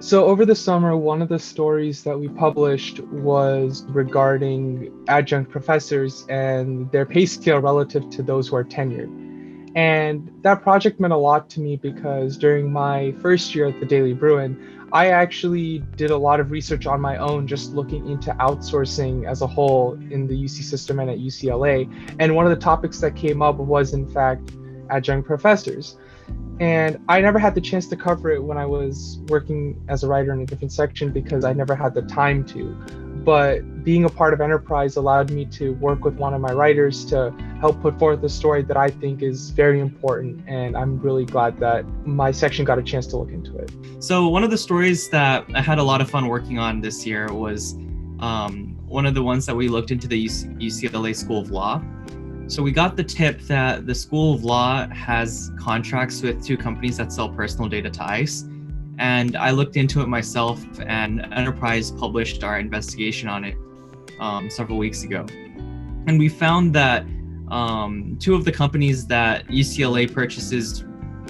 So over the summer, one of the stories that we published was regarding adjunct professors and their pay scale relative to those who are tenured. And that project meant a lot to me because during my first year at the Daily Bruin, I actually did a lot of research on my own, just looking into outsourcing as a whole in the UC system and at UCLA. And one of the topics that came up was, in fact, adjunct professors. And I never had the chance to cover it when I was working as a writer in a different section because I never had the time to. But being a part of Enterprise allowed me to work with one of my writers to help put forth a story that I think is very important. And I'm really glad that my section got a chance to look into it. So one of the stories that I had a lot of fun working on this year was one of the ones that we looked into the UCLA School of Law. So we got the tip that the School of Law has contracts with two companies that sell personal data to ICE. And I looked into it myself, and Enterprise published our investigation on it several weeks ago. And we found that two of the companies that UCLA purchases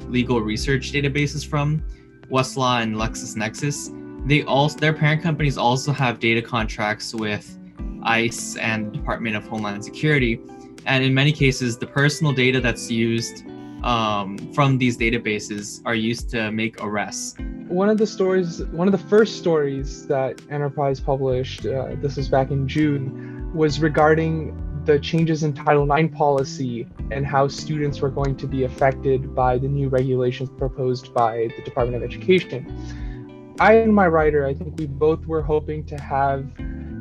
legal research databases from, Westlaw and LexisNexis, their parent companies also have data contracts with ICE and Department of Homeland Security. And in many cases, the personal data that's used from these databases are used to make arrests. One of the first stories that Enterprise published, this was back in June, was regarding the changes in Title IX policy and how students were going to be affected by the new regulations proposed by the Department of Education. I and my writer, I think we both were hoping to have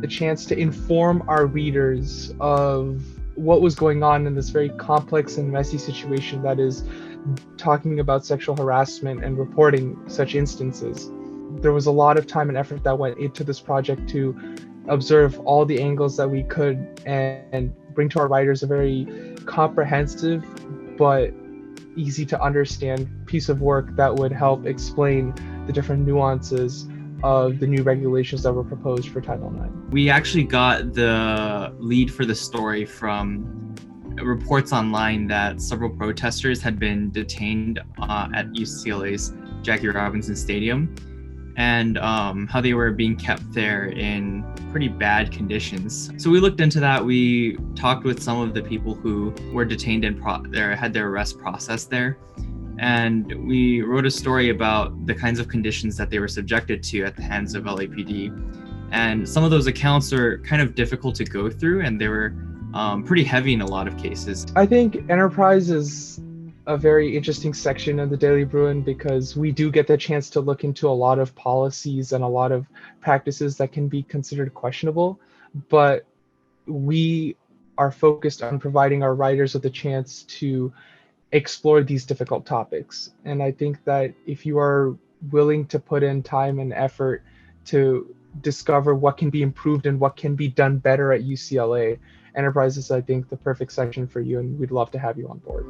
the chance to inform our readers of what was going on in this very complex and messy situation that is talking about sexual harassment and reporting such instances. There was a lot of time and effort that went into this project to observe all the angles that we could and bring to our writers a very comprehensive but easy to understand piece of work that would help explain the different nuances of the new regulations that were proposed for Title IX. We actually got the lead for the story from reports online that several protesters had been detained at UCLA's Jackie Robinson Stadium, and how they were being kept there in pretty bad conditions. So we looked into that. We talked with some of the people who were detained and had their arrest processed there. And we wrote a story about the kinds of conditions that they were subjected to at the hands of LAPD. And some of those accounts are kind of difficult to go through, and they were pretty heavy in a lot of cases. I think Enterprise is a very interesting section of the Daily Bruin because we do get the chance to look into a lot of policies and a lot of practices that can be considered questionable, but we are focused on providing our writers with a chance to explore these difficult topics. And I think that if you are willing to put in time and effort to discover what can be improved and what can be done better at UCLA, Enterprise is, I think, the perfect section for you, and we'd love to have you on board.